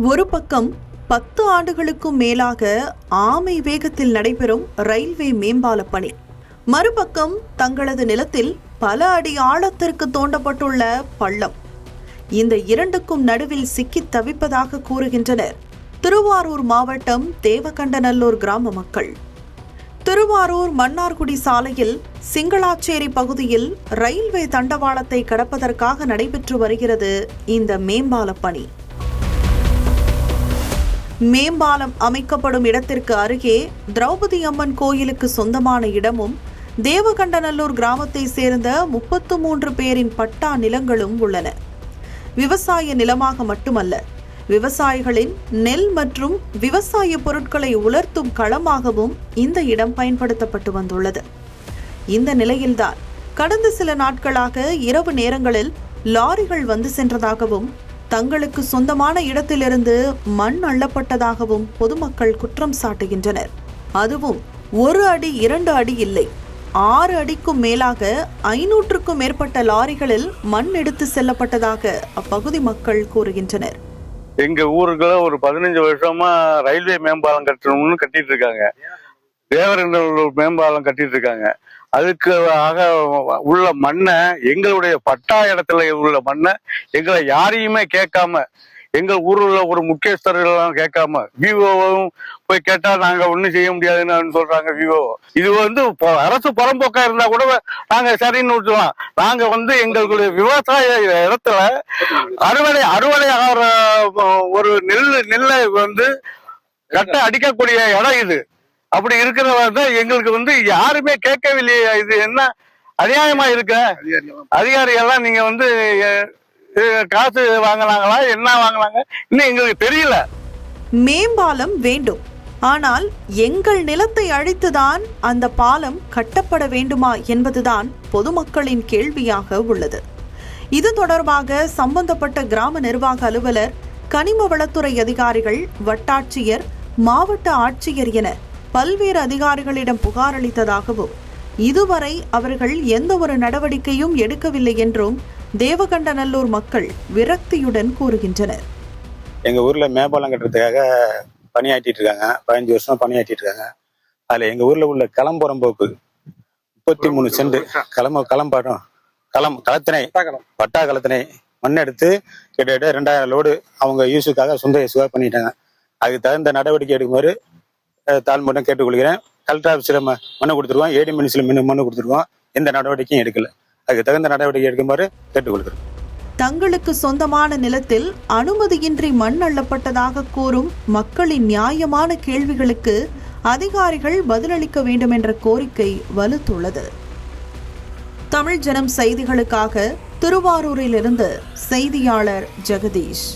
ஒரு பக்கம் 10 ஆண்டுகளுக்கும் மேலாக ஆமை வேகத்தில் நடைபெறும் ரயில்வே மேம்பால பணி, மறுபக்கம் தங்களது நிலத்தில் பல அடி ஆழத்திற்கு தோண்டப்பட்டுள்ள பள்ளம். இந்த இரண்டுக்கும் நடுவில் சிக்கித் தவிப்பதாக கூறுகின்றனர் திருவாரூர் மாவட்டம் தேவகண்டநல்லூர் கிராம மக்கள். திருவாரூர் மன்னார்குடி சாலையில் சிங்களாச்சேரி பகுதியில் ரயில்வே தண்டவாளத்தை கடப்பதற்காக நடைபெற்று வருகிறது இந்த மேம்பால பணி. மேம்பாலம் அமைக்கப்படும் இடத்திற்கு அருகே திரௌபதி அம்மன் கோயிலுக்கு சொந்தமான இடமும் தேவகண்டநல்லூர் கிராமத்தை சேர்ந்த 33 பேரின் பட்டா நிலங்களும் உள்ளன. விவசாய நிலமாக மட்டுமல்ல, விவசாயிகளின் நெல் மற்றும் விவசாய பொருட்களை உலர்த்தும் களமாகவும் இந்த இடம் பயன்படுத்தப்பட்டு வந்துள்ளது. இந்த நிலையில்தான் கடந்த சில நாட்களாக இரவு நேரங்களில் லாரிகள் வந்து சென்றதாகவும் தங்களுக்கு சொந்தமான இடத்திலிருந்து மண் அள்ளப்பட்டதாகவும் பொதுமக்கள் குற்றம் சாட்டுகின்றனர். அதுவும் 1 அடி 2 அடி இல்லை, 6 அடிக்கும் மேலாக 500க்கும் மேற்பட்ட லாரிகளில் மண் எடுத்து செல்லப்பட்டதாக அப்பகுதி மக்கள் கூறுகின்றனர். எங்க ஊருக்குள்ள ஒரு 15 வருஷமா ரயில்வே மேம்பாலம் கட்டணும்னு கட்டிட்டு இருக்காங்க. தேவகண்டநல்லூர் மேம்பாலம் கட்டிட்டு இருக்காங்க. அதுக்கு ஆக உள்ள மண்ணை, எங்களுடைய பட்டா இடத்துல உள்ள மண்ணை எங்களை யாரையுமே கேட்காம, எங்க ஊர்ல ஒரு முக்கியஸ்தர்கள் கேட்காம, விஓவும் போய் கேட்டா நாங்க ஒண்ணும் செய்ய முடியாதுன்னு சொல்றாங்க விஓ. இது அரசு புறம்போக்கா இருந்தா கூட நாங்க சரின்னு விட்டுலாம். நாங்க எங்களுடைய விவசாய இடத்துல அறுவடை ஆகிற ஒரு நெல்லை கட்ட அடிக்கக்கூடிய இடம் இது. அப்படி இருக்கிறவங்க எங்களுக்கு யாருமே கேட்கவில்லையே. இது என்ன அநியாயமா இருக்க? அதிகாரிகள்லாம் நீங்க காசு வாங்கினாங்களா, என்ன வாங்கினாங்க இன்னும் எங்களுக்கு தெரியல. மேம்பாலம் வேண்டும், ஆனால் எங்கள் நிலத்தை அழித்துதான் அந்த பாலம் கட்டப்பட வேண்டுமா என்பதுதான் பொதுமக்களின் கேள்வியாக உள்ளது. இது தொடர்பாக சம்பந்தப்பட்ட கிராம நிர்வாக அலுவலர், கனிம வளத்துறை அதிகாரிகள், வட்டாட்சியர், மாவட்ட ஆட்சியர் என பல்வேறு அதிகாரிகளிடம் புகார் அளித்ததாகவும் இதுவரை அவர்கள் எந்த ஒரு நடவடிக்கையும் எடுக்கவில்லை என்றும் தேவகண்டநல்லூர் மக்கள் விரக்தியுடன் கூறுகின்றனர். எங்க ஊர்ல மேம்பாலம் கட்டுறதுக்காக பணியாற்றிட்டு இருக்காங்க. 15 வருஷமா பணியாற்றிட்டு இருக்காங்க. அதுல எங்க ஊர்ல உள்ள களம்புறம்போக்கு 33 சென்ட் பட்டா களத்தினை மண் எடுத்து கிட்டத்தட்ட 2000 லோடு அவங்க யூஸுக்காக சொந்த யூஸுக்காக பண்ணிட்டாங்க. அதுக்கு தகுந்த நடவடிக்கை எடுக்குமாறு தாழ்மையுடன் கேட்டுக்கொள்கிறேன். கலெக்டர் ஆஃபீஸில் மனு கொடுத்துருவோம், ஏடி மினிஸ்ட்ரியில் மனு கொடுத்துருவோம். எந்த நடவடிக்கையும் எடுக்கல. அதுக்கு தகுந்த நடவடிக்கை எடுக்குமாறு கேட்டுக்கொள்கிறேன். தங்களுக்கு சொந்தமான நிலத்தில் அனுமதியின்றி மண் அள்ளப்பட்டதாக கூறும் மக்களின் நியாயமான கேள்விகளுக்கு அதிகாரிகள் பதிலளிக்க வேண்டும் என்ற கோரிக்கை வலுத்துள்ளது. தமிழ் ஜனம் செய்திகளுக்காக திருவாரூரிலிருந்து செய்தியாளர் ஜெகதீஷ்.